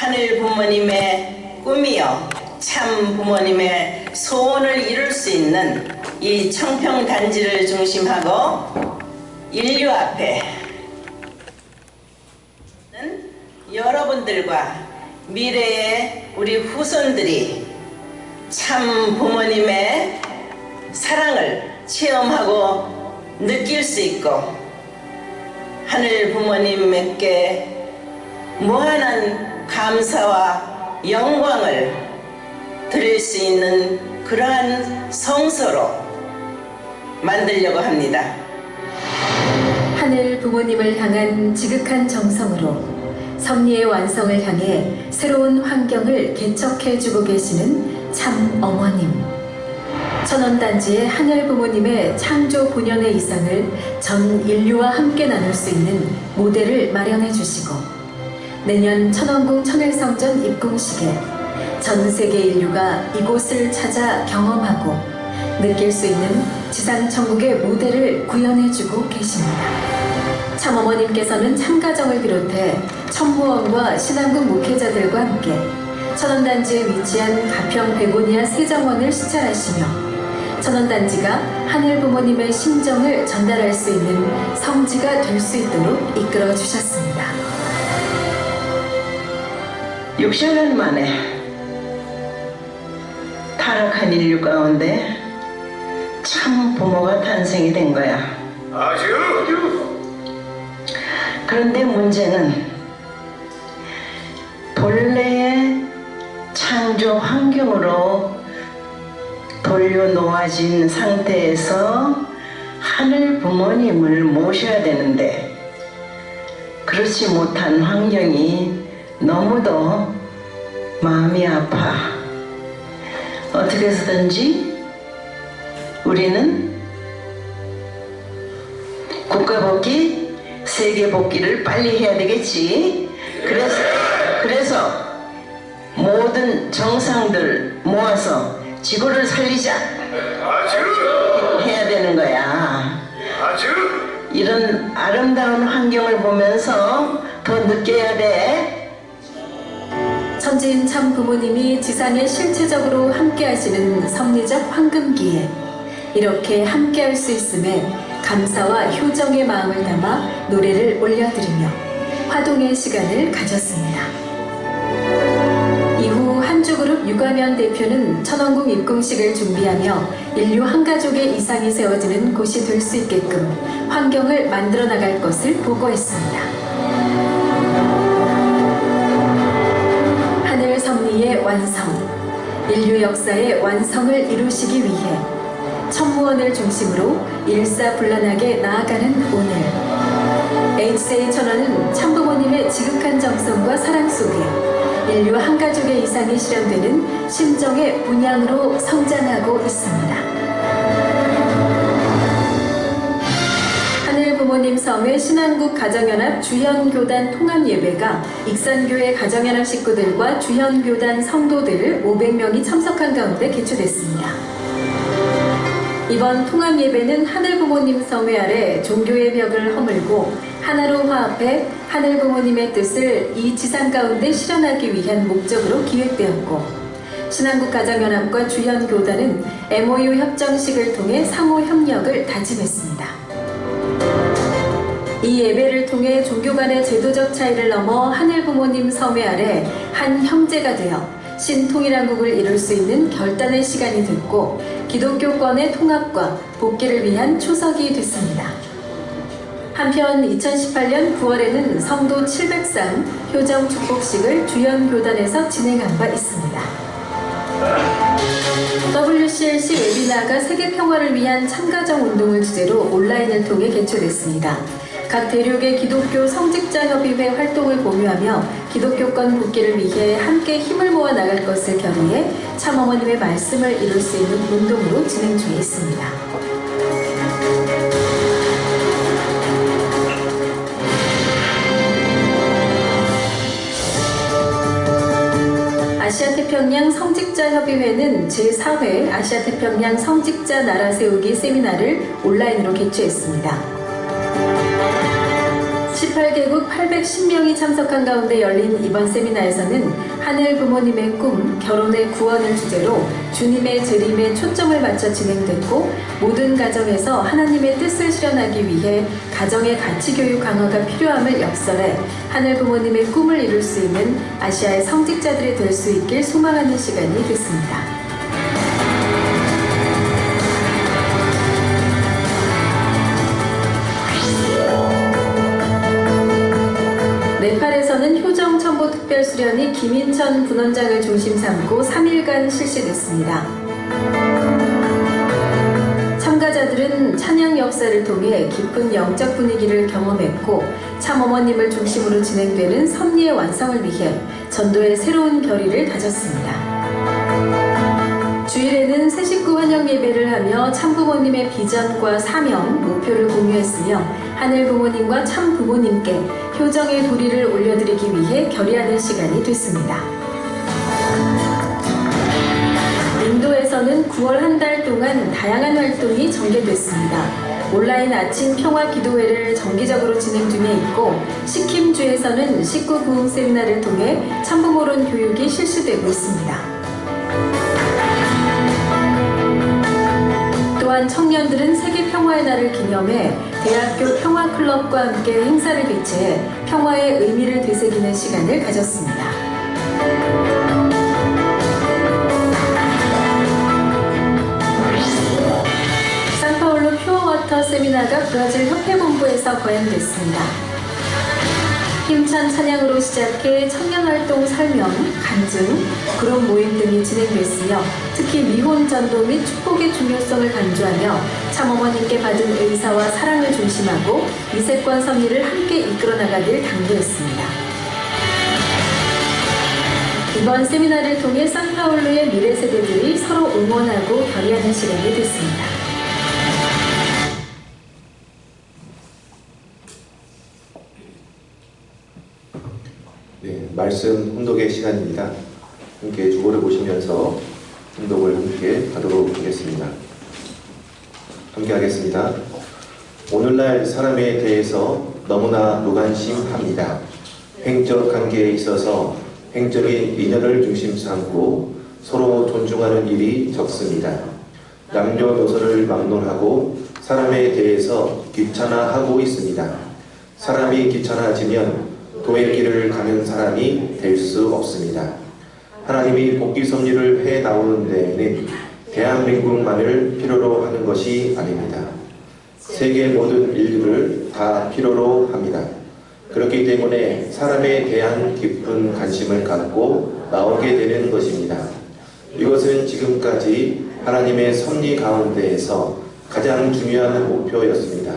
하늘 부모님의 꿈이요 참 부모님의 소원을 이룰 수 있는 이 청평단지를 중심하고 인류 앞에 여러분들과 미래의 우리 후손들이 참 부모님의 사랑을 체험하고 느낄 수 있고 하늘 부모님께 무한한 감사와 영광을 드릴 수 있는 그러한 성소로 만들려고 합니다. 하늘 부모님을 향한 지극한 정성으로 섭리의 완성을 향해 새로운 환경을 개척해주고 계시는 참 어머님. 천원단지의 하늘 부모님의 창조 본연의 이상을 전 인류와 함께 나눌 수 있는 모델을 마련해 주시고 내년 천원궁 천일성전 입궁식에 전 세계 인류가 이곳을 찾아 경험하고 느낄 수 있는 지상천국의 모델을 구현해주고 계십니다. 참 어머님께서는 참가정을 비롯해 천무원과 신안군 목회자들과 함께 천원단지에 위치한 가평 베고니아 세정원을 시찰하시며 천원단지가 하늘 부모님의 심정을 전달할 수 있는 성지가 될 수 있도록 이끌어 주셨습니다. 60년 만에 타락한 인류 가운데 참 부모가 탄생이 된 거야. 그런데 문제는 본래의 창조 환경으로 돌려놓아진 상태에서 하늘 부모님을 모셔야 되는데 그렇지 못한 환경이 너무도 마음이 아파. 어떻게 해서든지 우리는 국가복귀, 세계복귀를 빨리 해야 되겠지. 그래서 모든 정상들 모아서 지구를 살리자 해야 되는 거야. 이런 아름다운 환경을 보면서 더 느껴야 돼. 천지인 참 부모님이 지상에 실체적으로 함께하시는 섭리적 황금기에 이렇게 함께할 수 있음에 감사와 효정의 마음을 담아 노래를 올려드리며 화동의 시간을 가졌습니다. 이후 한주그룹 유가면 대표는 천원궁 입궁식을 준비하며 인류 한가족의 이상이 세워지는 곳이 될 수 있게끔 환경을 만들어 나갈 것을 보고했습니다. 하늘 섭리의 완성, 인류 역사의 완성을 이루시기 위해 천무원을 중심으로 일사불란하게 나아가는 오늘 HCA 천원은 참부모님의 지극한 정성과 사랑 속에 인류 한가족의 이상이 실현되는 심정의 분양으로 성장하고 있습니다. 하늘 부모님 섬의 신안국 가정연합 주현교단 통합예배가 익산교회 가정연합 식구들과 주현교단 성도들 500명이 참석한 가운데 개최됐습니다. 이번 통합예배는 하늘부모님 성회 아래 종교의 벽을 허물고 하나로 화합해 하늘부모님의 뜻을 이 지상 가운데 실현하기 위한 목적으로 기획되었고 신안국 가정연합과 주현교단은 MOU 협정식을 통해 상호 협력을 다짐했습니다. 이 예배를 통해 종교 간의 제도적 차이를 넘어 하늘부모님 섬회 아래 한 형제가 되어 신통일한국을 이룰 수 있는 결단의 시간이 됐고 기독교권의 통합과 복귀를 위한 초석이 됐습니다. 한편 2018년 9월에는 성도 700상 효정 축복식을 주현교단에서 진행한 바 있습니다. WCLC 웨비나가 세계 평화를 위한 참가정 운동을 주제로 온라인을 통해 개최됐습니다. 각 대륙의 기독교 성직자협의회 활동을 공유하며 기독교권 복귀를 위해 함께 힘을 모아 나갈 것을 결의해 참어머님의 말씀을 이룰 수 있는 운동으로 진행 중에 있습니다. 아시아태평양 성직자협의회는 제4회 아시아태평양 성직자 나라 세우기 세미나를 온라인으로 개최했습니다. 18개국 810명이 참석한 가운데 열린 이번 세미나에서는 하늘 부모님의 꿈, 결혼의 구원을 주제로 주님의 재림에 초점을 맞춰 진행됐고, 모든 가정에서 하나님의 뜻을 실현하기 위해 가정의 가치교육 강화가 필요함을 역설해 하늘 부모님의 꿈을 이룰 수 있는 아시아의 성직자들이 될 수 있길 소망하는 시간이 됐습니다. 네팔에서는 효정천보특별수련이 김인천 분원장을 중심 삼고 3일간 실시됐습니다. 참가자들은 찬양 역사를 통해 깊은 영적 분위기를 경험했고, 참어머님을 중심으로 진행되는 섭리의 완성을 위해 전도의 새로운 결의를 다졌습니다. 주일에는 새 식구 환영 예배를 하며 참부모님의 비전과 사명, 목표를 공유했으며 하늘 부모님과 참 부모님께 효정의 도리를 올려드리기 위해 결의하는 시간이 됐습니다. 인도에서는 9월 한 달 동안 다양한 활동이 전개됐습니다. 온라인 아침 평화 기도회를 정기적으로 진행 중에 있고, 시킴주에서는 식구 부흥 세미나를 통해 참부모론 교육이 실시되고 있습니다. 또한 청년들은 세계 평화의 날을 기념해 대학교 평화클럽과 함께 행사를 개최해 평화의 의미를 되새기는 시간을 가졌습니다. 산파울루 퓨어워터 세미나가 브라질 협회본부에서 거행됐습니다. 힘찬 찬양으로 시작해 청년활동 설명, 간증, 그룹 모임 등이 진행됐으며, 특히 미혼 전도 및 축복의 중요성을 강조하며 참어머님께 받은 의사와 사랑을 중심하고 이세권 섭리를 함께 이끌어 나가길 당부했습니다. 이번 세미나를 통해 산파울루의 미래 세대들이 서로 응원하고 결의하는 시간이 됐습니다. 네, 말씀 혼독의 시간입니다. 함께 주보를 보시면서 혼독을 함께 하도록 하겠습니다. 함께 하겠습니다. 오늘날 사람에 대해서 너무나 무관심합니다. 행적 관계에 있어서 행적인 인연을 중심 삼고 서로 존중하는 일이 적습니다. 남녀노소를 막론하고 사람에 대해서 귀찮아하고 있습니다. 사람이 귀찮아지면 도의 길을 가는 사람이 될 수 없습니다. 하나님이 복귀 섭리를 해 나오는 데에는 대한민국만을 필요로 하는 것이 아닙니다. 세계 모든 인류를 다 필요로 합니다. 그렇기 때문에 사람에 대한 깊은 관심을 갖고 나오게 되는 것입니다. 이것은 지금까지 하나님의 섭리 가운데에서 가장 중요한 목표였습니다.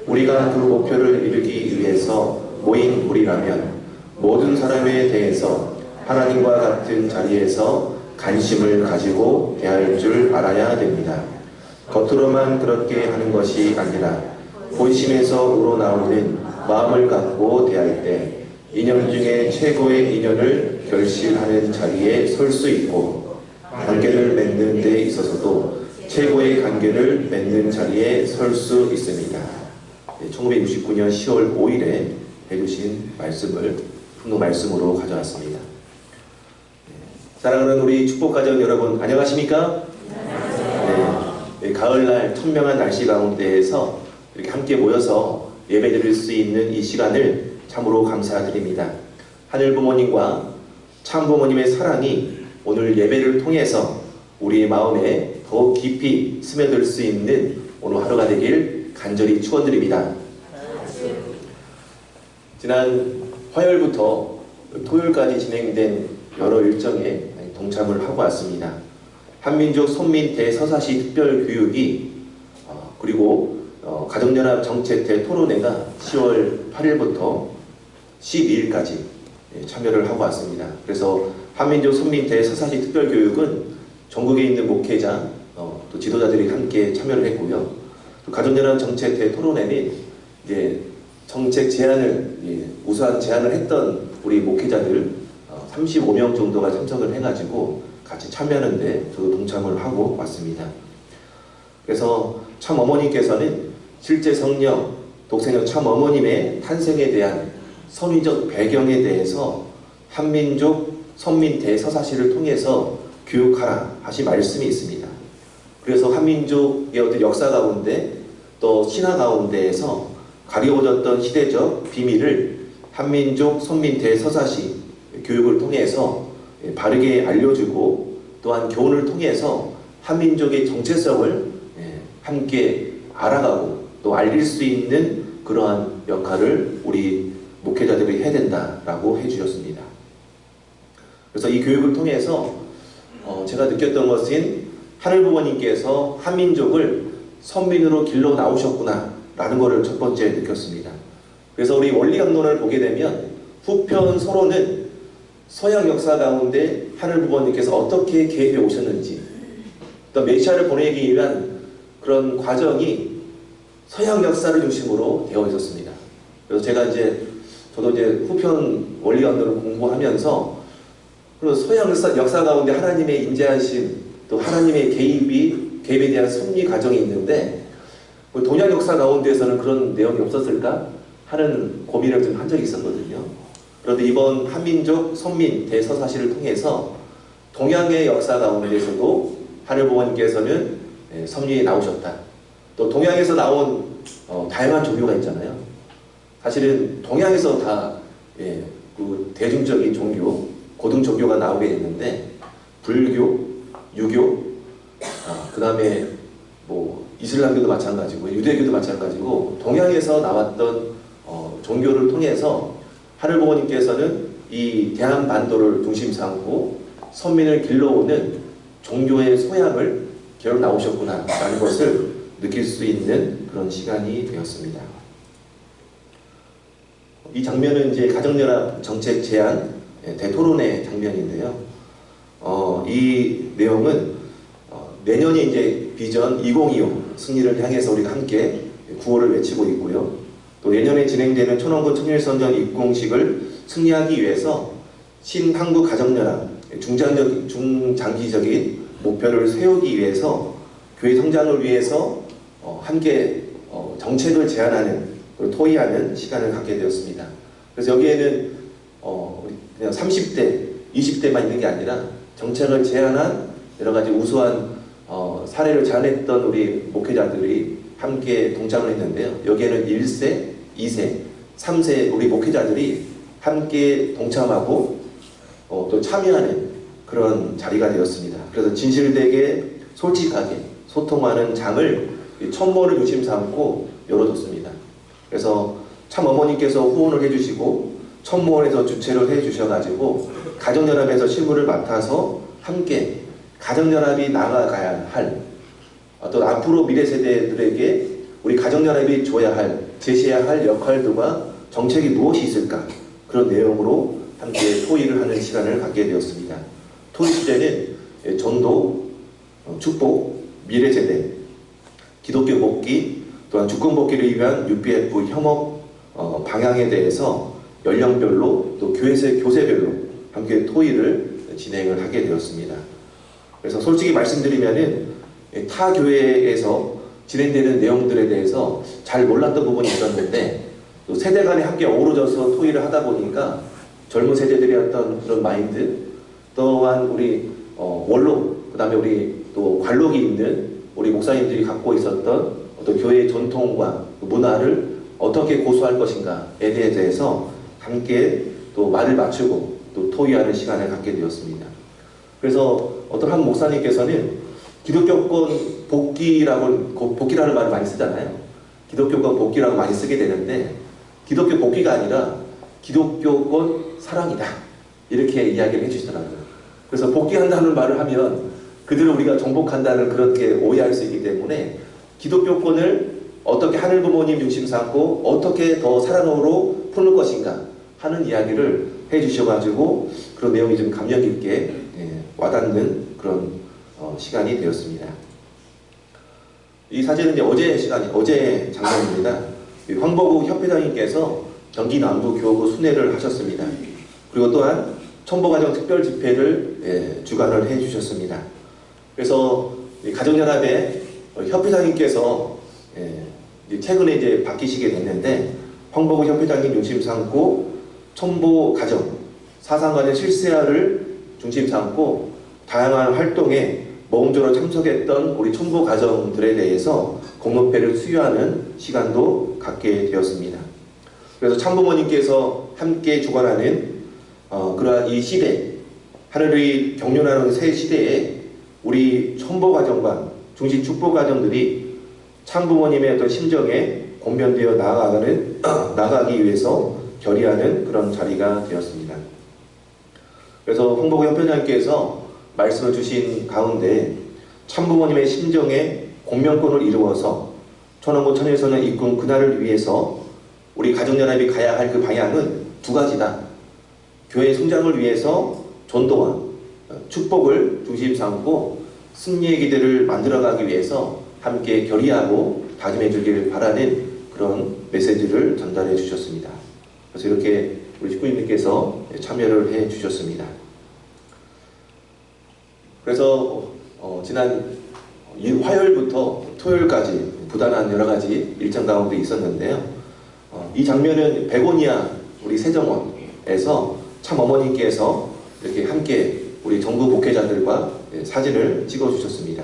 우리가 그 목표를 이루기 위해서 모인 우리라면 모든 사람에 대해서 하나님과 같은 자리에서 관심을 가지고 대할 줄 알아야 됩니다. 겉으로만 그렇게 하는 것이 아니라 본심에서 우러나오는 마음을 갖고 대할 때 인연 중에 최고의 인연을 결실하는 자리에 설 수 있고, 관계를 맺는 데 있어서도 최고의 관계를 맺는 자리에 설 수 있습니다. 1969년 10월 5일에 해주신 말씀을 풍노 말씀으로 가져왔습니다. 사랑하는 우리 축복가정 여러분, 안녕하십니까? 네, 가을날 천명한 날씨 가운데에서 이렇게 함께 모여서 예배드릴 수 있는 이 시간을 참으로 감사드립니다. 하늘 부모님과 참 부모님의 사랑이 오늘 예배를 통해서 우리의 마음에 더욱 깊이 스며들 수 있는 오늘 하루가 되길 간절히 축원드립니다. 지난 화요일부터 토요일까지 진행된 여러 일정에 동참을 하고 왔습니다. 한민족 손민 대서사시 특별교육이 그리고 가정연합 정책대 토론회가 10월 8일부터 12일까지 참여를 하고 왔습니다. 그래서 한민족 손민 대서사시 특별교육은 전국에 있는 목회자 또 지도자들이 함께 참여를 했고요. 또 가정연합 정책대 토론회는 이제 정책 제안을 우수한 제안을 했던 우리 목회자들 35명 정도가 참석을 해가지고 같이 참여하는데 저도 동참을 하고 왔습니다. 그래서 참 어머니께서는 실제 성령 독생녀 참 어머님의 탄생에 대한 선의적 배경에 대해서 한민족 선민 대서사시를 통해서 교육하라 하신 말씀이 있습니다. 그래서 한민족의 어떤 역사 가운데 또 신화 가운데에서 가려워졌던 시대적 비밀을 한민족 선민 대서사시 교육을 통해서 바르게 알려주고 또한 교훈을 통해서 한민족의 정체성을 함께 알아가고 또 알릴 수 있는 그러한 역할을 우리 목회자들이 해야 된다라고 해주셨습니다. 그래서 이 교육을 통해서 제가 느꼈던 것은 하늘부모님께서 한민족을 선민으로 길러 나오셨구나 라는 것을 첫 번째 느꼈습니다. 그래서 우리 원리강론을 보게 되면 후편 서론은 서양 역사 가운데 하늘부모님께서 어떻게 개입해 오셨는지 또 메시아를 보내기 위한 그런 과정이 서양 역사를 중심으로 되어 있었습니다. 그래서 저도 이제 후편 원리강론을 공부하면서 서양 역사 가운데 하나님의 인자하심 또 하나님의 개입에 대한 섭리 과정이 있는데 동양 역사 가운데에서는 그런 내용이 없었을까 하는 고민을 좀 한 적이 있었거든요. 그런데 이번 한민족 선민 대서사시를 통해서 동양의 역사 가운데에서도 하늘부모님께서는 섭리에 나오셨다. 또 동양에서 나온 다양한 종교가 있잖아요. 사실은 동양에서 다 그 대중적인 종교, 고등 종교가 나오게 됐는데 불교, 유교, 그 다음에 뭐 이슬람교도 마찬가지고 유대교도 마찬가지고 동양에서 나왔던 종교를 통해서 하늘부모님께서는 이 대한반도를 중심 삼고 선민을 길러오는 종교의 소양을 겨루 나오셨구나 라는 것을 느낄 수 있는 그런 시간이 되었습니다. 이 장면은 이제 가정연합 정책 제안 대토론회 장면인데요. 이 내용은 내년이 이제 비전 2025 승리를 향해서 우리가 함께 구호를 외치고 있고요. 또 내년에 진행되는 천원군 청일선전 입공식을 승리하기 위해서 신한국가정연합 중장기적인 목표를 세우기 위해서 교회 성장을 위해서 함께 정책을 제안하는 토의하는 시간을 갖게 되었습니다. 그래서 여기에는 그냥 30대, 20대만 있는 게 아니라 정책을 제안한 여러 가지 우수한 사례를 제안했던 우리 목회자들이 함께 동참을 했는데요. 여기에는 1세, 2세, 3세 우리 목회자들이 함께 동참하고 또 참여하는 그런 자리가 되었습니다. 그래서 진실되게 솔직하게 소통하는 장을 천모를 중심 삼고 열어줬습니다. 그래서 참 어머니께서 후원을 해주시고 천모원에서 주최를 해주셔가지고 가정연합에서 실무를 맡아서 함께 가정연합이 나아가야 할 또 앞으로 미래 세대들에게 우리 가정연합이 줘야 할 제시해야 할 역할들과 정책이 무엇이 있을까 그런 내용으로 함께 토의를 하는 시간을 갖게 되었습니다. 토의 주제는 전도, 축복, 미래 세대, 기독교 복귀 또한 주권 복귀를 위한 UPF 협업 방향에 대해서 연령별로 또 교세별로 함께 토의를 진행을 하게 되었습니다. 그래서 솔직히 말씀드리면은 타 교회에서 진행되는 내용들에 대해서 잘 몰랐던 부분이 있었는데 또 세대 간에 함께 어우러져서 토의를 하다 보니까 젊은 세대들의 어떤 그런 마인드 또한 우리 원로 그 다음에 우리 또 관록이 있는 우리 목사님들이 갖고 있었던 어떤 교회의 전통과 문화를 어떻게 고수할 것인가에 대해서 함께 또 말을 맞추고 또 토의하는 시간을 갖게 되었습니다. 그래서 어떤 한 목사님께서는 기독교권 복귀라는 말을 많이 쓰잖아요. 기독교권 복귀라고 많이 쓰게 되는데 기독교 복귀가 아니라 기독교권 사랑이다 이렇게 이야기를 해주시더라고요. 그래서 복귀한다는 말을 하면 그들을 우리가 정복한다는 그렇게 오해할 수 있기 때문에 기독교권을 어떻게 하늘부모님 중심 삼고 어떻게 더 사랑으로 푸는 것인가 하는 이야기를 해주셔가지고 그런 내용이 좀 감명 깊게 와닿는 그런 시간이 되었습니다. 이 사진은 이제 어제 장면입니다. 황보국 협회장님께서 경기 남부 교구 순회를 하셨습니다. 그리고 또한 천보가정 특별 집회를 주관을 해주셨습니다. 그래서 가정연합의 협회장님께서 이제 최근에 이제 바뀌시게 됐는데 황보구 협회장님 중심 삼고 첨보 가정, 사상과제 실세화를 중심 삼고 다양한 활동에 모험적으로 참석했던 우리 첨보 가정들에 대해서 공로패를 수여하는 시간도 갖게 되었습니다. 그래서 참부모님께서 함께 주관하는 그러한 이 시대, 하늘의 경륜하는 새 시대에 우리 첨보 가정과 중심 축복 가정들이 참부모님의 어떤 심정에 공변되어 나아가기 위해서 결의하는 그런 자리가 되었습니다. 그래서 홍보구 협회장님께서 말씀을 주신 가운데 참부모님의 심정에 공명권을 이루어서 천원고 천일선을 이끈 그날을 위해서 우리 가정연합이 가야 할 그 방향은 두 가지다. 교회 성장을 위해서 전도와 축복을 중심 삼고 승리의 기대를 만들어가기 위해서 함께 결의하고 다짐해 주길 바라는 그런 메시지를 전달해 주셨습니다. 그래서 이렇게 우리 식구님들께서 참여를 해 주셨습니다. 그래서 지난 화요일부터 토요일까지 부단한 여러 가지 일정 가운데 있었는데요. 이 장면은 베고니아 우리 세정원에서 참 어머니께서 이렇게 함께 우리 정부 목회자들과 사진을 찍어 주셨습니다.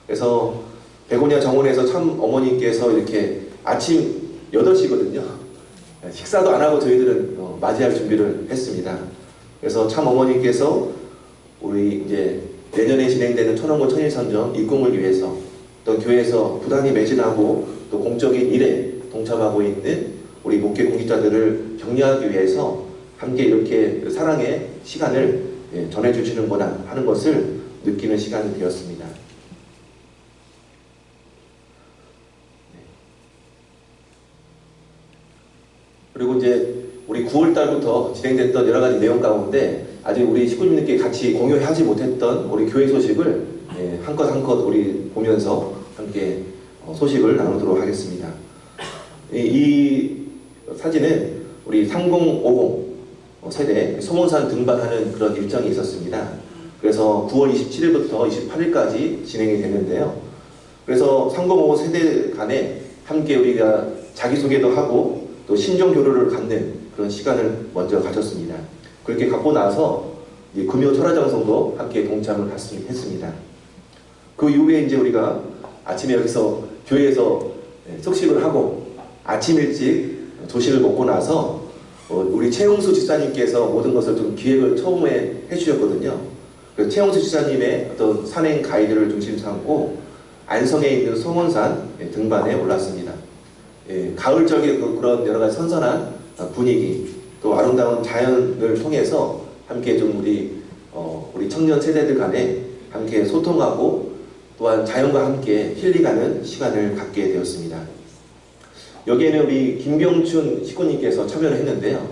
그래서 베고니아 정원에서 참 어머니께서 이렇게 아침 8시거든요. 식사도 안 하고 저희들은 맞이할 준비를 했습니다. 그래서 참 어머니께서 우리 이제 내년에 진행되는 천원고 천일선전 입궁을 위해서 또 교회에서 부단히 매진하고 또 공적인 일에 동참하고 있는 우리 목회 공직자들을 격려하기 위해서 함께 이렇게 사랑의 시간을 전해주시는구나 하는 것을 느끼는 시간이 되었습니다. 그리고 이제 우리 9월 달부터 진행됐던 여러 가지 내용 가운데 아직 우리 식구님들께 같이 공유하지 못했던 우리 교회 소식을 한껏 우리 보면서 함께 소식을 나누도록 하겠습니다. 이 사진은 우리 3050 세대 소문산 등반하는 그런 일정이 있었습니다. 그래서 9월 27일부터 28일까지 진행이 되는데요. 그래서 3050 세대 간에 함께 우리가 자기소개도 하고 또 신종교류를 갖는 그런 시간을 먼저 가졌습니다. 그렇게 갖고 나서 금요 철화장성도 함께 동참을 했습니다. 그 이후에 이제 우리가 아침에 여기서 교회에서 석식을 하고 아침 일찍 조식을 먹고 나서 우리 최용수 집사님께서 모든 것을 좀 기획을 처음에 해주셨거든요. 그래서 최용수 집사님의 어떤 산행 가이드를 중심 삼고 안성에 있는 송원산 등반에 올랐습니다. 가을적인 그런 여러 가지 선선한 분위기 또 아름다운 자연을 통해서 함께 좀 우리 청년 세대들 간에 함께 소통하고 또한 자연과 함께 힐링하는 시간을 갖게 되었습니다. 여기에는 우리 김병춘 식구님께서 참여를 했는데요.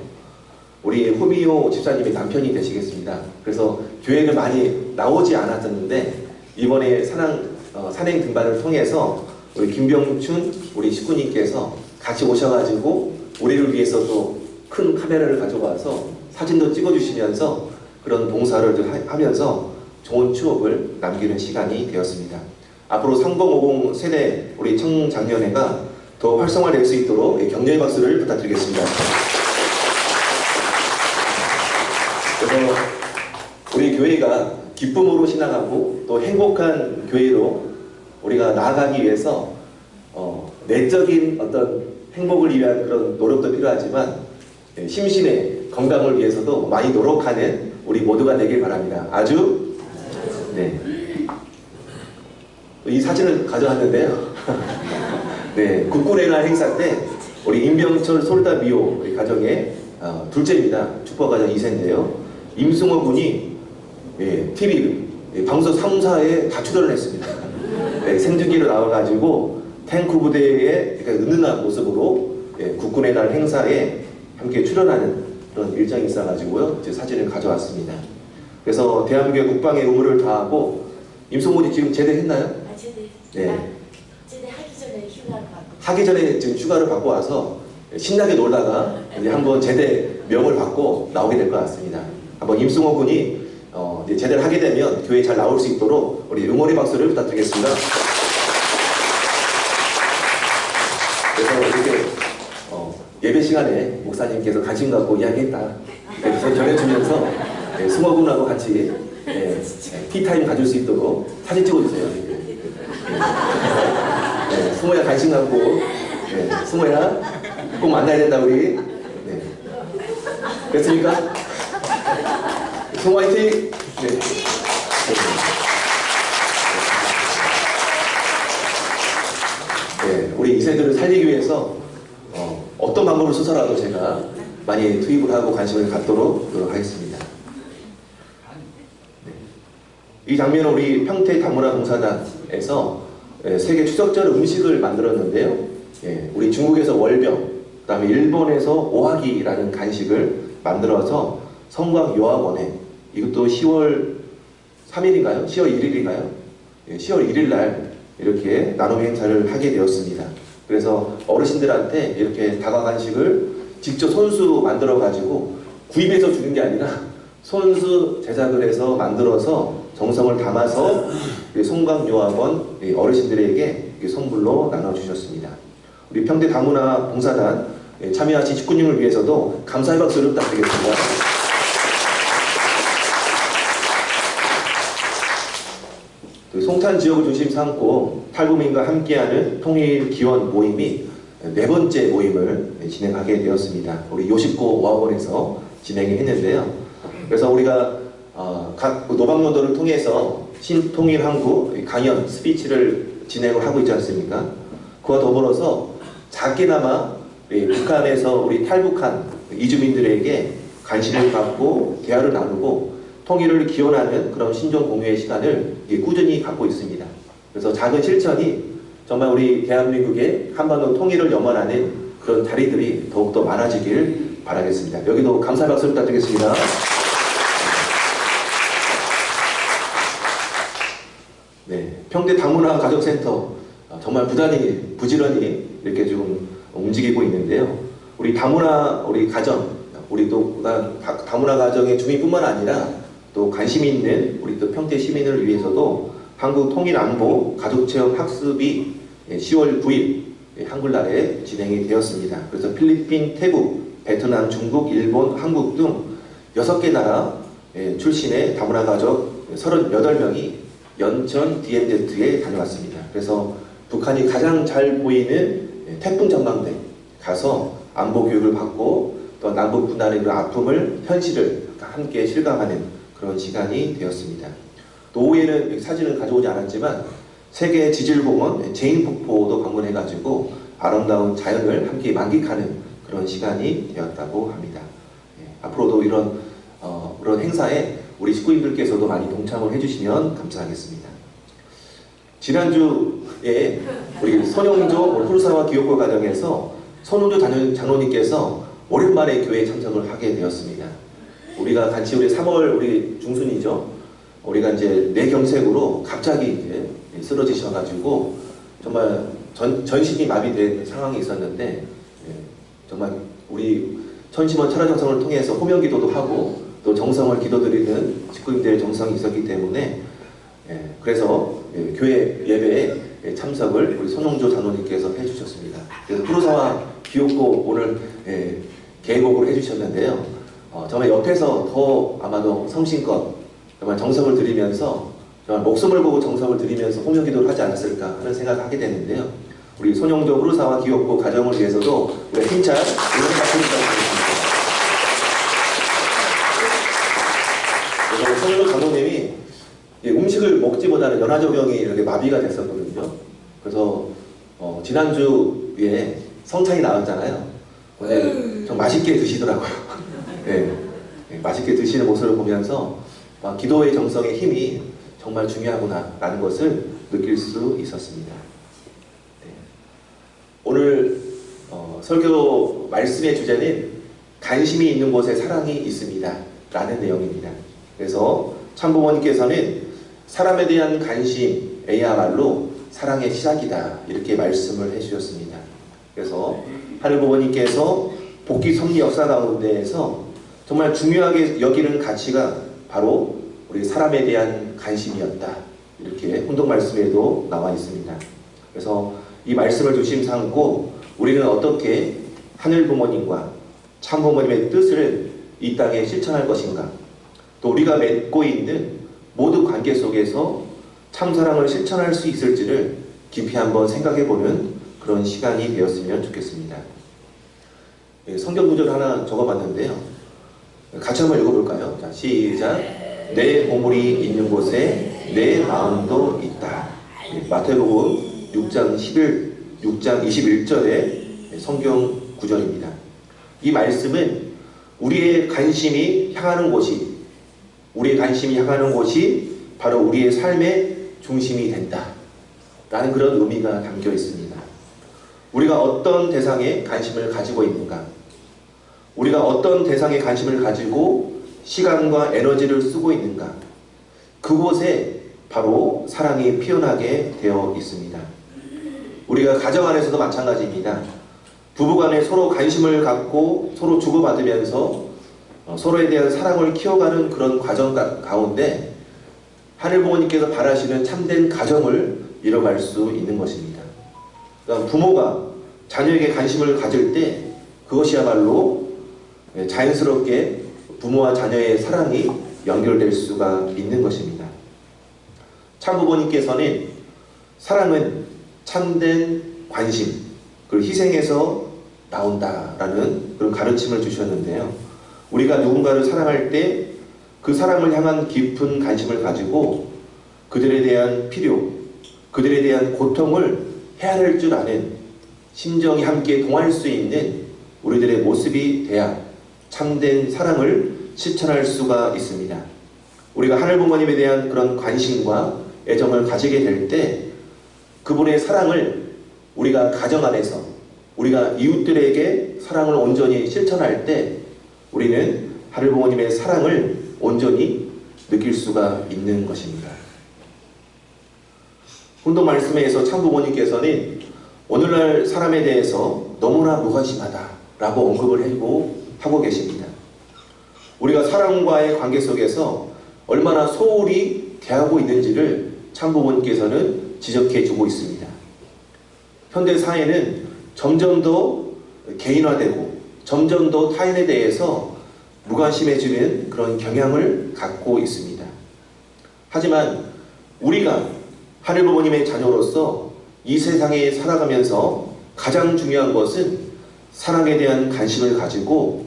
우리 후미오 집사님이 남편이 되시겠습니다. 그래서 교회를 많이 나오지 않았었는데 이번에 산행 등반을 통해서 우리 김병춘 우리 식구님께서 같이 오셔가지고 우리를 위해서 또 큰 카메라를 가져와서 사진도 찍어주시면서 그런 봉사를 하면서 좋은 추억을 남기는 시간이 되었습니다. 앞으로 3050 세대 우리 청장년회가 더 활성화될 수 있도록 격려의 박수를 부탁드리겠습니다. 그래서 우리 교회가 기쁨으로 신앙하고 또 행복한 교회로 우리가 나아가기 위해서 내적인 어떤 행복을 위한 그런 노력도 필요하지만 심신의 건강을 위해서도 많이 노력하는 우리 모두가 되길 바랍니다. 아주 이 사진을 가져왔는데요. 국군의 날 행사 때 우리 임병철 솔다미오 우리 가정의 둘째입니다. 축복가정 2세인데요. 임승호 군이 TV 방송 3사에 다 출연을 했습니다. 생중계로 나와가지고 탱크 부대의 은은한 모습으로 국군의 날 행사에 함께 출연하는 그런 일정이 있어가지고요. 제 사진을 가져왔습니다. 그래서 대한민국의 국방의 의무를 다하고 임승훈이 지금 제대했나요? 제대하기 전에 휴가를 받고. 하기 전에 지금 휴가를 받고 와서 신나게 놀다가 이제 한번 제대 명을 받고 나오게 될 것 같습니다. 한번 임승호 군이 이제 제대를 하게 되면 교회에 잘 나올 수 있도록 우리 응원의 박수를 부탁드리겠습니다. 예배 시간에 목사님께서 관심 갖고 이야기했다. 그래서 전해주면서 승호군하고 같이 티타임 가질 수 있도록 사진 찍어주세요. 승호야 관심 갖고 승호야 꼭 만나야 된다 우리. 됐습니까? 승호 화이팅! 우리 2세들을 살리기 위해서 어떤 방법을 써서라도 제가 많이 투입을 하고 관심을 갖도록 하겠습니다. 이 장면은 우리 평택 다문화 봉사단에서 세계 추석절 음식을 만들었는데요. 우리 중국에서 월병, 그 다음에 일본에서 오하기라는 간식을 만들어서 성곽요학원에, 이것도 10월 3일인가요? 10월 1일인가요? 10월 1일 날 이렇게 나눔 행사를 하게 되었습니다. 그래서 어르신들한테 이렇게 다과 간식을 직접 손수 만들어 가지고 구입해서 주는 게 아니라 손수 제작을 해서 만들어서 정성을 담아서 성곽요학원 어르신들에게 선물로 나눠주셨습니다. 우리 평택 다문화 봉사단 참여하신 직군님을 위해서도 감사의 박수를 부탁드리겠습니다. 송탄 지역을 중심 삼고 탈북민과 함께하는 통일 기원 모임이 4번째 모임을 진행하게 되었습니다. 우리 요식고 어학원에서 진행을 했는데요. 그래서 우리가 각 노방노도를 통해서 신통일한국 강연 스피치를 진행을 하고 있지 않습니까? 그와 더불어서 작게나마 북한에서 우리 탈북한 이주민들에게 관심을 갖고 대화를 나누고 통일을 기원하는 그런 신종 공유의 시간을 꾸준히 갖고 있습니다. 그래서 작은 실천이 정말 우리 대한민국의 한반도 통일을 염원하는 그런 자리들이 더욱더 많아지길 바라겠습니다. 여기도 감사의 박수 부탁드리겠습니다. 평택 다문화 가족센터 정말 부지런히 이렇게 좀 움직이고 있는데요. 우리 다문화 가정, 우리 또 다문화 가정의 주민뿐만 아니라 또 관심 있는 우리 또 평택 시민을 위해서도 한국통일안보 가족체험 학습이 10월 9일 한글날에 진행이 되었습니다. 그래서 필리핀, 태국, 베트남, 중국, 일본, 한국 등 6개 나라 출신의 다문화 가족 38명이 연천 DMZ에 다녀왔습니다. 그래서 북한이 가장 잘 보이는 태풍 전망대 가서 안보 교육을 받고 또 남북 분단의 그 아픔을 현실을 함께 실감하는 그런 시간이 되었습니다. 또 오후에는 사진을 가져오지 않았지만 세계 지질공원 제인폭포도 방문해가지고 아름다운 자연을 함께 만끽하는 그런 시간이 되었다고 합니다. 앞으로도 이런 행사에 우리 식구인들께서도 많이 동참을 해주시면 감사하겠습니다. 지난주에 우리 선영조 푸르사와 기업고 과정에서 선우조 장로님께서 오랜만에 교회에 참석을 하게 되었습니다. 우리가 같이 우리 3월 우리 중순이죠. 우리가 이제 뇌경색으로 갑자기 이제 쓰러지셔가지고 정말 전신이 마비된 상황이 있었는데 정말 우리 천심원 철화정성을 통해서 호명기도도 하고 또 정성을 기도드리는 직구인들의 정성이 있었기 때문에 그래서 교회 예배에 참석을 우리 손홍조 장로님께서 해주셨습니다. 그래서 푸르사와 기옥고 오늘 계곡을 해주셨는데요. 정말 옆에서 더 아마도 성심껏 정말 정성을 들이면서 정말 목숨을 보고 정성을 들이면서 호명기도를 하지 않았을까 하는 생각을 하게 되는데요. 우리 손용조 푸르사와 기옥고 가정을 위해서도 우리 힘찬 이런 박수를 부탁드립니다. 그래서 손용조 장로님이 음식을 먹지보다는 연화조경이 이렇게 마비가 됐었거든요. 그래서 지난주에 성찬이 나왔잖아요. 근데 좀 맛있게 드시더라고요. 맛있게 드시는 모습을 보면서 기도의 정성의 힘이 정말 중요하구나 라는 것을 느낄 수 있었습니다. 오늘 설교 말씀의 주제는 관심이 있는 곳에 사랑이 있습니다 라는 내용입니다. 그래서 참부모님께서는 사람에 대한 관심에야말로 사랑의 시작이다 이렇게 말씀을 해주셨습니다. 그래서 하늘부모님께서 복귀 섭리 역사 가운데에서 정말 중요하게 여기는 가치가 바로 우리 사람에 대한 관심이었다 이렇게 혼독 말씀에도 나와 있습니다. 그래서 이 말씀을 중심 삼고 우리는 어떻게 하늘 부모님과 참 부모님의 뜻을 이 땅에 실천할 것인가? 또 우리가 맺고 있는 모든 관계 속에서 참사랑을 실천할 수 있을지를 깊이 한번 생각해보는 그런 시간이 되었으면 좋겠습니다. 성경 구절 하나 적어봤는데요. 같이 한번 읽어볼까요? 자, 시작. 내 보물이 있는 곳에 내 마음도 있다. 마태복음 6장 21절의 성경 구절입니다. 이 말씀은 우리의 관심이 향하는 곳이 바로 우리의 삶의 중심이 된다 라는 그런 의미가 담겨 있습니다. 우리가 어떤 대상에 관심을 가지고 있는가, 우리가 어떤 대상에 관심을 가지고 시간과 에너지를 쓰고 있는가, 그곳에 바로 사랑이 피어나게 되어 있습니다. 우리가 가정 안에서도 마찬가지입니다. 부부간에 서로 관심을 갖고 서로 주고받으면서 서로에 대한 사랑을 키워가는 그런 과정 가운데 하늘 부모님께서 바라시는 참된 가정을 이뤄갈 수 있는 것입니다. 그러니까 부모가 자녀에게 관심을 가질 때 그것이야말로 자연스럽게 부모와 자녀의 사랑이 연결될 수가 있는 것입니다. 참 부모님께서는 사랑은 참된 관심, 그리고 희생에서 나온다라는 그런 가르침을 주셨는데요. 우리가 누군가를 사랑할 때 그 사람을 향한 깊은 관심을 가지고 그들에 대한 필요, 그들에 대한 고통을 헤아릴 줄 아는 심정이 함께 동할 수 있는 우리들의 모습이 돼야 참된 사랑을 실천할 수가 있습니다. 우리가 하늘 부모님에 대한 그런 관심과 애정을 가지게 될 때 그분의 사랑을 우리가 가정 안에서 우리가 이웃들에게 사랑을 온전히 실천할 때 우리는 하늘 부모님의 사랑을 온전히 느낄 수가 있는 것입니다. 본동 말씀에서 참 부모님께서는 오늘날 사람에 대해서 너무나 무관심하다라고 언급을 하고 계십니다. 우리가 사람과의 관계 속에서 얼마나 소홀히 대하고 있는지를 참 부모님께서는 지적해 주고 있습니다. 현대 사회는 점점 더 개인화되고 점점 더 타인에 대해서 무관심해지는 그런 경향을 갖고 있습니다. 하지만 우리가 하늘 부모님의 자녀로서 이 세상에 살아가면서 가장 중요한 것은 사랑에 대한 관심을 가지고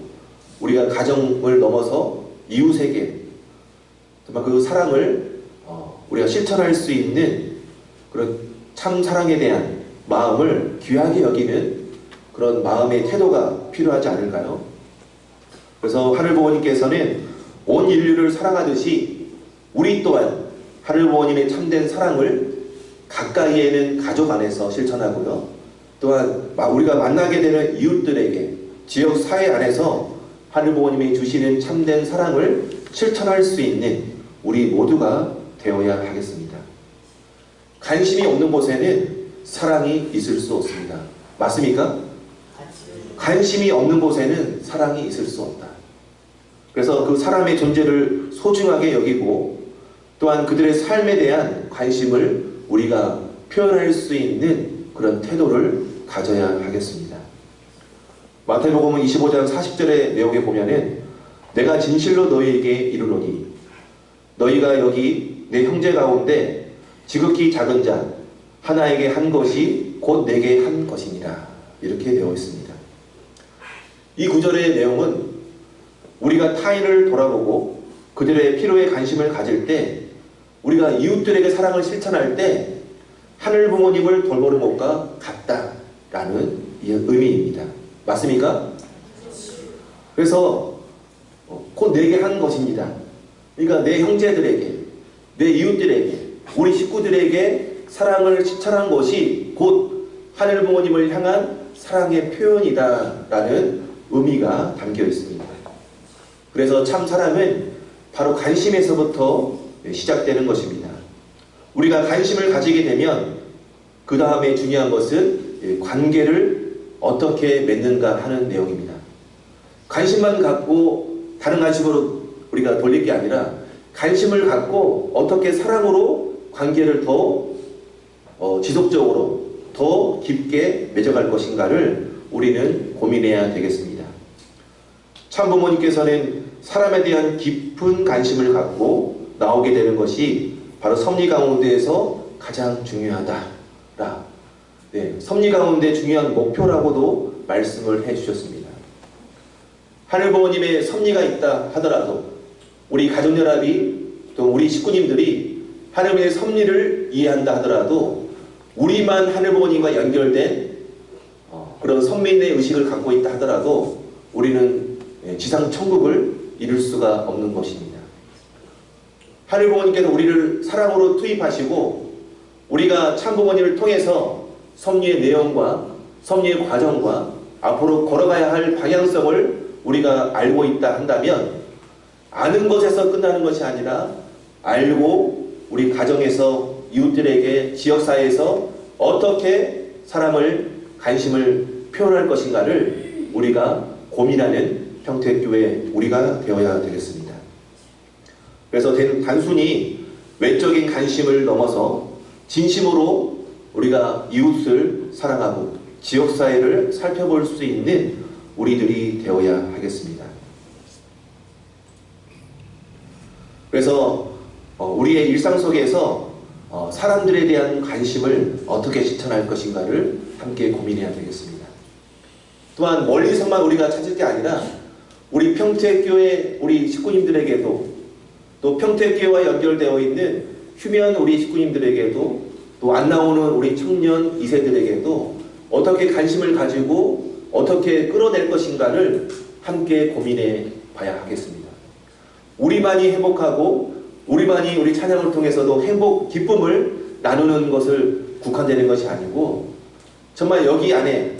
우리가 가정을 넘어서 이웃에게 그 사랑을 우리가 실천할 수 있는 그런 참 사랑에 대한 마음을 귀하게 여기는 그런 마음의 태도가 필요하지 않을까요? 그래서 하늘 부모님께서는 온 인류를 사랑하듯이 우리 또한 하늘 부모님의 참된 사랑을 가까이에는 가족 안에서 실천하고요. 또한 우리가 만나게 되는 이웃들에게 지역 사회 안에서 하늘 부모님이 주시는 참된 사랑을 실천할 수 있는 우리 모두가 되어야 하겠습니다. 관심이 없는 곳에는 사랑이 있을 수 없습니다. 맞습니까? 관심이 없는 곳에는 사랑이 있을 수 없다. 그래서 그 사람의 존재를 소중하게 여기고 또한 그들의 삶에 대한 관심을 우리가 표현할 수 있는 그런 태도를 가져야 하겠습니다. 마태복음 25장 40절의 내용에 보면은 내가 진실로 너희에게 이르노니 너희가 여기 내 형제 가운데 지극히 작은 자 하나에게 한 것이 곧 내게 한 것이니라 이렇게 되어 있습니다. 이 구절의 내용은 우리가 타인을 돌아보고 그들의 필요에 관심을 가질 때 우리가 이웃들에게 사랑을 실천할 때 하늘 부모님을 돌보는 것과 같다라는 의미입니다. 맞습니까? 그래서 곧 내게 한 것입니다. 그러니까 내 형제들에게, 내 이웃들에게, 우리 식구들에게 사랑을 실천한 것이 곧 하늘 부모님을 향한 사랑의 표현이다라는 의미가 담겨 있습니다. 그래서 참 사랑은 바로 관심에서부터 시작되는 것입니다. 우리가 관심을 가지게 되면 그 다음에 중요한 것은 관계를 어떻게 맺는가 하는 내용입니다. 관심만 갖고 다른 관심으로 우리가 돌릴 게 아니라 관심을 갖고 어떻게 사랑으로 관계를 더 지속적으로 더 깊게 맺어갈 것인가를 우리는 고민해야 되겠습니다. 참부모님께서는 사람에 대한 깊은 관심을 갖고 나오게 되는 것이 바로 섭리 가운데에서 가장 중요하다. 네, 섭리 가운데 중요한 목표라고도 말씀을 해주셨습니다. 하늘부모님의 섭리가 있다 하더라도 우리 가정연합이 또 우리 식구님들이 하늘부모님의 섭리를 이해한다 하더라도 우리만 하늘부모님과 연결된 그런 선민의 의식을 갖고 있다 하더라도 우리는 지상 천국을 이룰 수가 없는 것입니다. 하늘부모님께서 우리를 사랑으로 투입하시고 우리가 참부모님을 통해서 섭리의 내용과 섭리의 과정과 앞으로 걸어가야 할 방향성을 우리가 알고 있다 한다면 아는 것에서 끝나는 것이 아니라 알고 우리 가정에서 이웃들에게 지역사회에서 어떻게 사람을 관심을 표현할 것인가를 우리가 고민하는 평택교회 우리가 되어야 되겠습니다. 그래서 단순히 외적인 관심을 넘어서 진심으로 우리가 이웃을 사랑하고 지역사회를 살펴볼 수 있는 우리들이 되어야 하겠습니다. 그래서 우리의 일상 속에서 사람들에 대한 관심을 어떻게 실천할 것인가를 함께 고민해야 되겠습니다. 또한 멀리서만 우리가 찾을 게 아니라 우리 평택교회 우리 식구님들에게도 또 평택교회와 연결되어 있는 휴면 우리 식구님들에게도 또 안 나오는 우리 청년 2세들에게도 어떻게 관심을 가지고 어떻게 끌어낼 것인가를 함께 고민해 봐야 하겠습니다. 우리만이 행복하고 우리만이 우리 찬양을 통해서도 행복, 기쁨을 나누는 것을 국한되는 것이 아니고 정말 여기 안에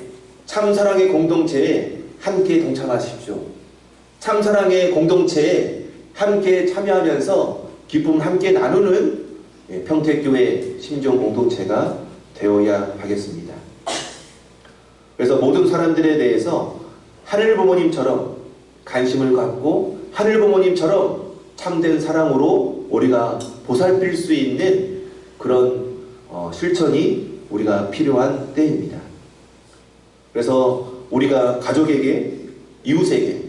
참사랑의 공동체에 함께 동참하십시오. 참사랑의 공동체에 함께 참여하면서 기쁨 함께 나누는 평택교회 심정 공동체가 되어야 하겠습니다. 그래서 모든 사람들에 대해서 하늘부모님처럼 관심을 갖고 하늘부모님처럼 참된 사랑으로 우리가 보살필 수 있는 그런 실천이 우리가 필요한 때입니다. 그래서 우리가 가족에게, 이웃에게,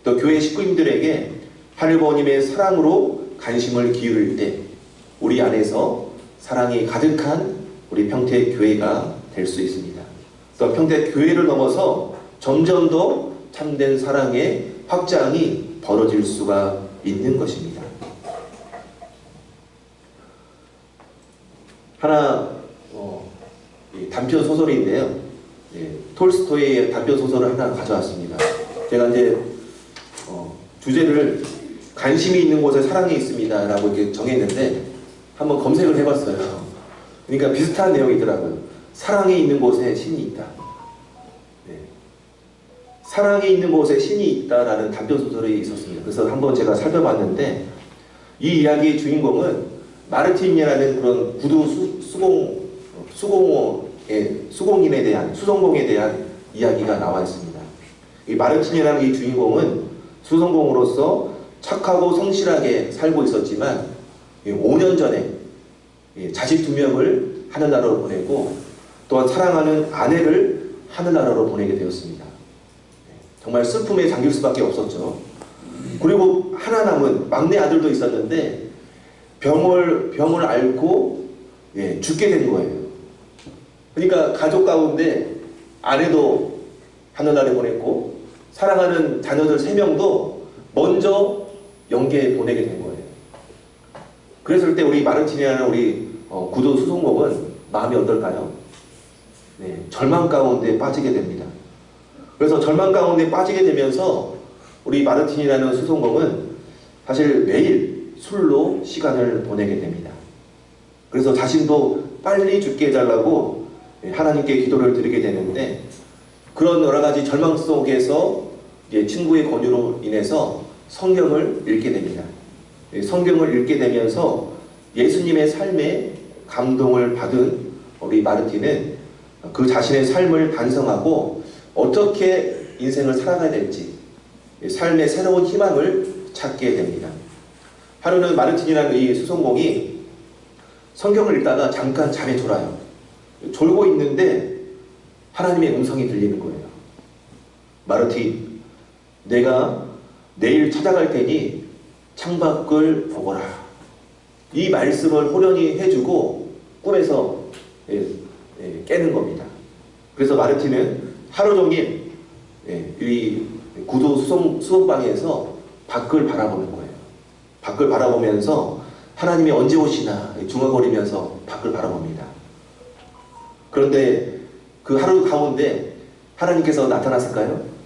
또 교회 식구님들에게 하늘부모님의 사랑으로 관심을 기울일 때 우리 안에서 사랑이 가득한 우리 평택교회가 될 수 있습니다. 또 평택교회를 넘어서 점점 더 참된 사랑의 확장이 벌어질 수가 있는 것입니다. 하나 단편 소설인데요. 톨스토이의 단편 소설을 하나 가져왔습니다. 제가 이제 주제를 관심이 있는 곳에 사랑이 있습니다 라고 이렇게 정했는데 한번 검색을 해봤어요. 그러니까 비슷한 내용이더라고요. 사랑이 있는 곳에 신이 있다. 사랑이 있는 곳에 신이 있다라는 단편 소설이 있었습니다. 그래서 한번 제가 살펴봤는데 이 이야기의 주인공은 마르틴이라는 그런 구두 수공인에 대한 수성공에 대한 이야기가 나와 있습니다. 이 마르틴이라는 이 주인공은 수성공으로서 착하고 성실하게 살고 있었지만 5년 전에 자식 2명을 하늘나라로 보내고 또한 사랑하는 아내를 하늘나라로 보내게 되었습니다. 정말 슬픔에 잠길 수밖에 없었죠. 그리고 하나 남은 막내 아들도 있었는데 병을 앓고 죽게 된 거예요. 그러니까 가족 가운데 아내도 하늘나라에 보냈고 사랑하는 자녀들 3명도 먼저 영계에 보내게 된 거예요. 그랬을 때 우리 마르틴이라는 우리 구두 수송공은 마음이 어떨까요? 절망 가운데 빠지게 됩니다. 그래서 절망 가운데 빠지게 되면서 우리 마르틴이라는 수송공은 사실 매일 술로 시간을 보내게 됩니다. 그래서 자신도 빨리 죽게 해달라고 하나님께 기도를 드리게 되는데 그런 여러 가지 절망 속에서 친구의 권유로 인해서 성경을 읽게 됩니다. 성경을 읽게 되면서 예수님의 삶에 감동을 받은 우리 마르틴은 그 자신의 삶을 반성하고 어떻게 인생을 살아가야 될지 삶의 새로운 희망을 찾게 됩니다. 하루는 마르틴이라는 이 수송공이 성경을 읽다가 잠깐 잠에 졸아요. 졸고 있는데 하나님의 음성이 들리는 거예요. 마르틴, 내가 내일 찾아갈 테니 창밖을 보거라. 이 말씀을 호련히 해주고 꿈에서 깨는 겁니다. 그래서 마르틴은 하루 종일 이 구도 수송방에서 밖을 바라보는 거예요. 밖을 바라보면서 하나님이 언제 오시나 중얼거리면서 밖을 바라봅니다. 그런데 그 하루 가운데 하나님께서 나타났을까요?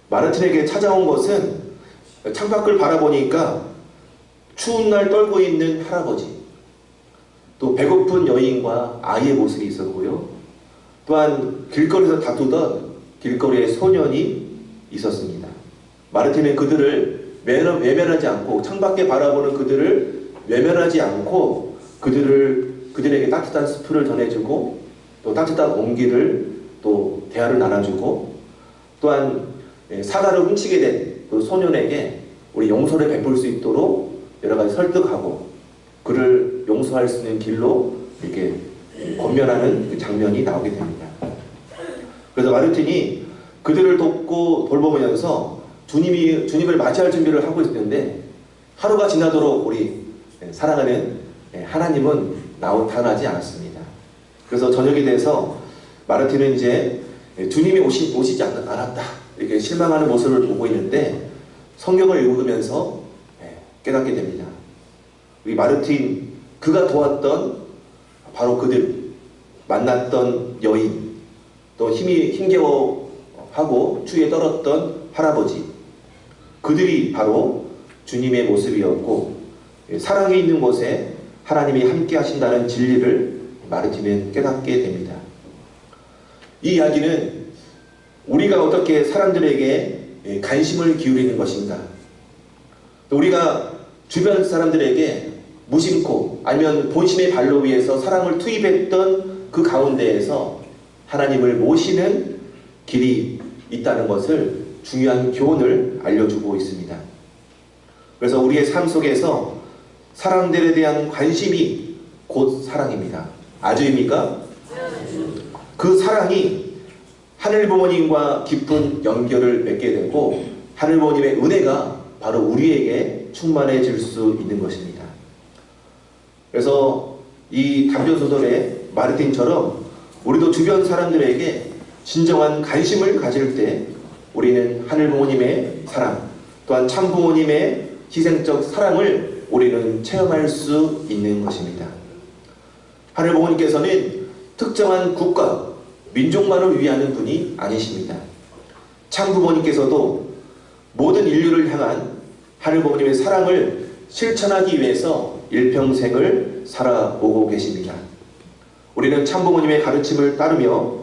마르틴에게 찾아온 것은 창밖을 바라보니까 추운 날 떨고 있는 할아버지, 또 배고픈 여인과 아이의 모습이 있었고요. 또한 길거리에서 다투던 길거리의 소년이 있었습니다. 마르틴은 그들을 외면하지 않고, 창밖에 바라보는 그들을 외면하지 않고 그들에게 따뜻한 스프를 전해주고 또 따뜻한 온기를 또 대화를 나눠주고, 또한 사과를 훔치게 된 그 소년에게 우리 용서를 베풀 수 있도록 여러 가지 설득하고 그를 용서할 수 있는 길로 이렇게 권면하는 그 장면이 나오게 됩니다. 그래서 마르틴이 그들을 돕고 돌보면서 주님을 맞이할 준비를 하고 있었는데, 하루가 지나도록 우리 사랑하는 하나님은 나타나지 않았습니다. 그래서 저녁이 돼서 마르틴은 이제 주님이 오시지 않았다 이렇게 실망하는 모습을 보고 있는데, 성경을 읽으면서 깨닫게 됩니다. 우리 마르틴, 그가 도왔던 바로 그들, 만났던 여인, 또 힘겨워하고 추위에 떨었던 할아버지, 그들이 바로 주님의 모습이었고, 사랑이 있는 곳에 하나님이 함께 하신다는 진리를 마르틴은 깨닫게 됩니다. 이 이야기는 우리가 어떻게 사람들에게 관심을 기울이는 것인가, 또 우리가 주변 사람들에게 무심코 아니면 본심의 발로 위에서 사랑을 투입했던 그 가운데에서 하나님을 모시는 길이 있다는 것을 중요한 교훈을 알려주고 있습니다. 그래서 우리의 삶 속에서 사람들에 대한 관심이 곧 사랑입니다. 아주입니까? 그 사랑이 하늘 부모님과 깊은 연결을 맺게 되고 하늘 부모님의 은혜가 바로 우리에게 충만해질 수 있는 것입니다. 그래서 이 단편소설의 마르틴처럼 우리도 주변 사람들에게 진정한 관심을 가질 때 우리는 하늘 부모님의 사랑, 또한 참 부모님의 희생적 사랑을 우리는 체험할 수 있는 것입니다. 하늘 부모님께서는 특정한 국가, 민족만을 위하는 분이 아니십니다. 참 부모님께서도 모든 인류를 향한 하늘 부모님의 사랑을 실천하기 위해서 일평생을 살아오고 계십니다. 우리는 참 부모님의 가르침을 따르며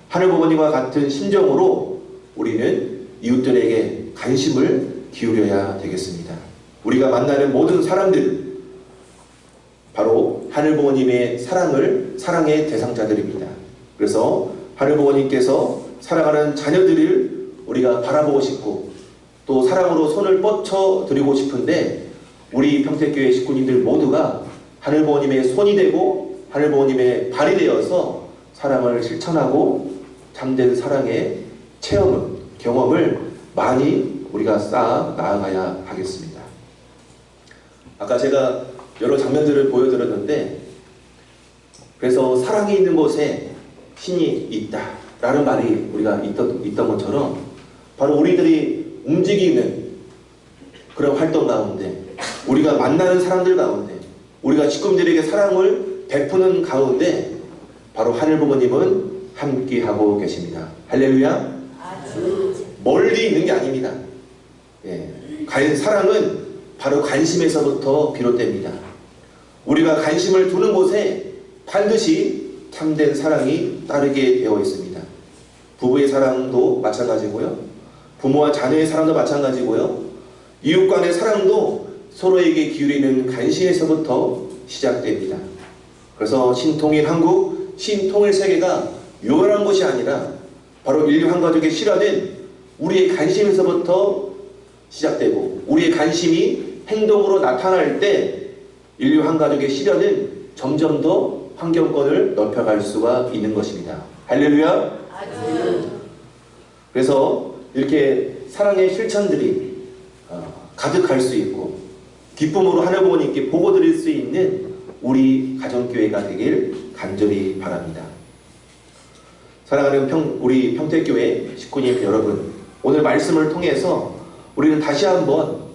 하늘 부모님과 같은 심정으로 우리는 이웃들에게 관심을 기울여야 되겠습니다. 우리가 만나는 모든 사람들, 바로 하늘 부모님의 사랑의 대상자들입니다. 그래서 하늘 부모님께서 사랑하는 자녀들을 우리가 바라보고 싶고 또 사랑으로 손을 뻗쳐 드리고 싶은데, 우리 평택교회 식구님들 모두가 하늘 부모님의 손이 되고 하늘 부모님의 발이 되어서 사랑을 실천하고 참된 사랑의 경험을 많이 우리가 쌓아 나아가야 하겠습니다. 아까 제가 여러 장면들을 보여드렸는데, 그래서 사랑이 있는 곳에 신이 있다 라는 말이 우리가 있던 것처럼 바로 우리들이 움직이는 그런 활동 가운데, 우리가 만나는 사람들 가운데, 우리가 식구들에게 사랑을 베푸는 가운데 바로 하늘 부모님은 함께하고 계십니다. 할렐루야. 멀리 있는 게 아닙니다. 사랑은 바로 관심에서부터 비롯됩니다. 우리가 관심을 두는 곳에 반드시 참된 사랑이 따르게 되어 있습니다. 부부의 사랑도 마찬가지고요, 부모와 자녀의 사랑도 마찬가지고요, 이웃 간의 사랑도 서로에게 기울이는 관심에서부터 시작됩니다. 그래서 신통일 한국, 신통일 세계가 유별한 것이 아니라 바로 인류 한 가족의 실현은 우리의 관심에서부터 시작되고, 우리의 관심이 행동으로 나타날 때 인류 한 가족의 실현은 점점 더 환경권을 넓혀갈 수가 있는 것입니다. 할렐루야. 그래서 이렇게 사랑의 실천들이 가득할 수 있고 기쁨으로 하늘 부모님께 보고 드릴 수 있는 우리 가정교회가 되길 간절히 바랍니다. 사랑하는 우리 평택교회 식구님 여러분, 오늘 말씀을 통해서 우리는 다시 한번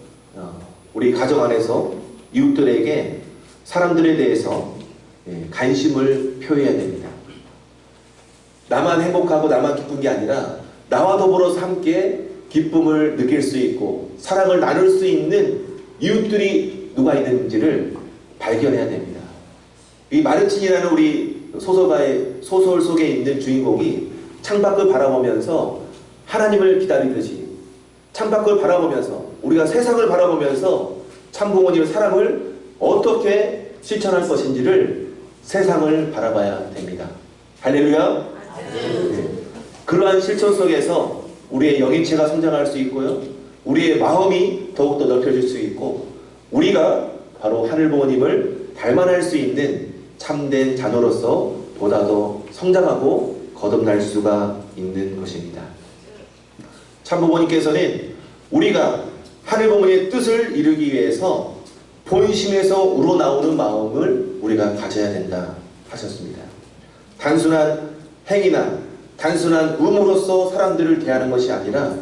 우리 가정 안에서 이웃들에게 사람들에 대해서 관심을 표해야 됩니다. 나만 행복하고 나만 기쁜 게 아니라 나와 더불어서 함께 기쁨을 느낄 수 있고 사랑을 나눌 수 있는 이웃들이 누가 있는지를 발견해야 됩니다. 이 마르친이라는 우리 소설 속에 있는 주인공이 창밖을 바라보면서 하나님을 기다리듯이 창밖을 바라보면서 우리가 세상을 바라보면서 참부모님의 사랑을 어떻게 실천할 것인지를 세상을 바라봐야 됩니다. 할렐루야. 네. 그러한 실천 속에서 우리의 영인체가 성장할 수 있고요, 우리의 마음이 더욱더 넓혀질 수 있고 우리가 바로 하늘부모님을 닮아날 수 있는 참된 자녀로서 보다 더 성장하고 거듭날 수가 있는 것입니다. 참부모님께서는 우리가 하늘부모님의 뜻을 이루기 위해서 본심에서 우러나오는 마음을 우리가 가져야 된다 하셨습니다. 단순한 행위나 단순한 의무로서 사람들을 대하는 것이 아니라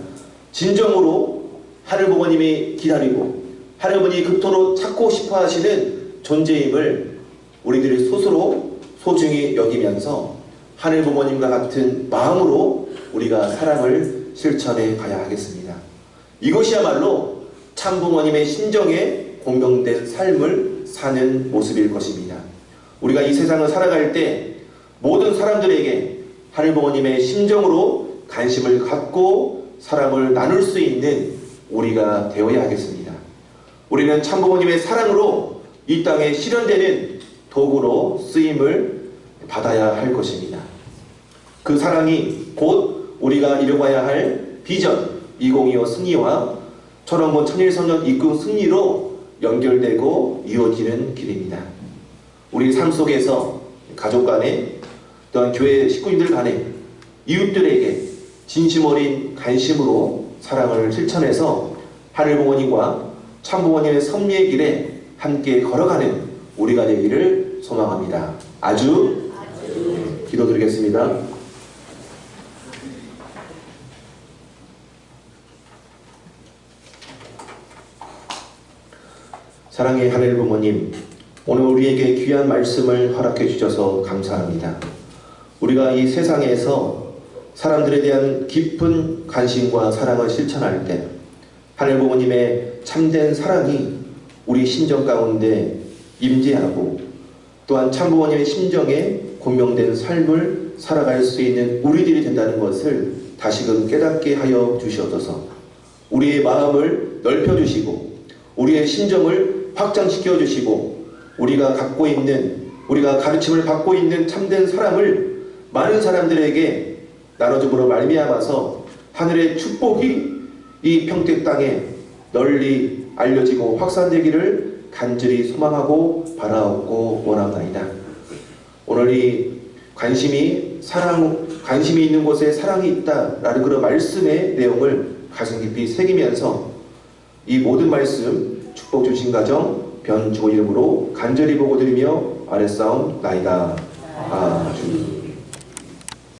진정으로 하늘부모님이 기다리고 하늘부모님이 그토록 찾고 싶어 하시는 존재임을 우리들이 스스로 소중히 여기면서 하늘부모님과 같은 마음으로 우리가 사랑을 실천해 가야 하겠습니다. 이것이야말로 참부모님의 심정에 공명된 삶을 사는 모습일 것입니다. 우리가 이 세상을 살아갈 때 모든 사람들에게 하늘부모님의 심정으로 관심을 갖고 사랑을 나눌 수 있는 우리가 되어야 하겠습니다. 우리는 참부모님의 사랑으로 이 땅에 실현되는 도구로 쓰임을 받아야 할 것입니다. 그 사랑이 곧 우리가 이루어가야 할 비전 2025 승리와 천원군 천일선전 이끌 승리로 연결되고 이루어지는 길입니다. 우리 삶 속에서 가족 간에 또한 교회 식구님들 간에 이웃들에게 진심 어린 관심으로 사랑을 실천해서 하늘부모님과 참부모님의 섭리의 길에 함께 걸어가는 우리가 되기를 소망합니다. 아주 기도드리겠습니다. 사랑의 하늘부모님, 오늘 우리에게 귀한 말씀을 허락해 주셔서 감사합니다. 우리가 이 세상에서 사람들에 대한 깊은 관심과 사랑을 실천할 때 하늘부모님의 참된 사랑이 우리 심정 가운데 임재하고 또한 참부모님의 심정에 공명된 삶을 살아갈 수 있는 우리들이 된다는 것을 다시금 깨닫게 하여 주시옵소서. 우리의 마음을 넓혀주시고 우리의 심정을 확장시켜 주시고 우리가 갖고 있는, 우리가 가르침을 받고 있는 참된 사랑을 많은 사람들에게 나눠줌으로 말미암아서 하늘의 축복이 이 평택 땅에 널리 알려지고 확산되기를 간절히 소망하고 바라옵고 원합니다. 오늘 이 관심이 있는 곳에 사랑이 있다라는 그런 말씀의 내용을 가슴 깊이 새기면서 이 모든 말씀 축복 주신 가정 변주고 이름으로 간절히 보고 드리며 아랫사움 나이다. 아멘.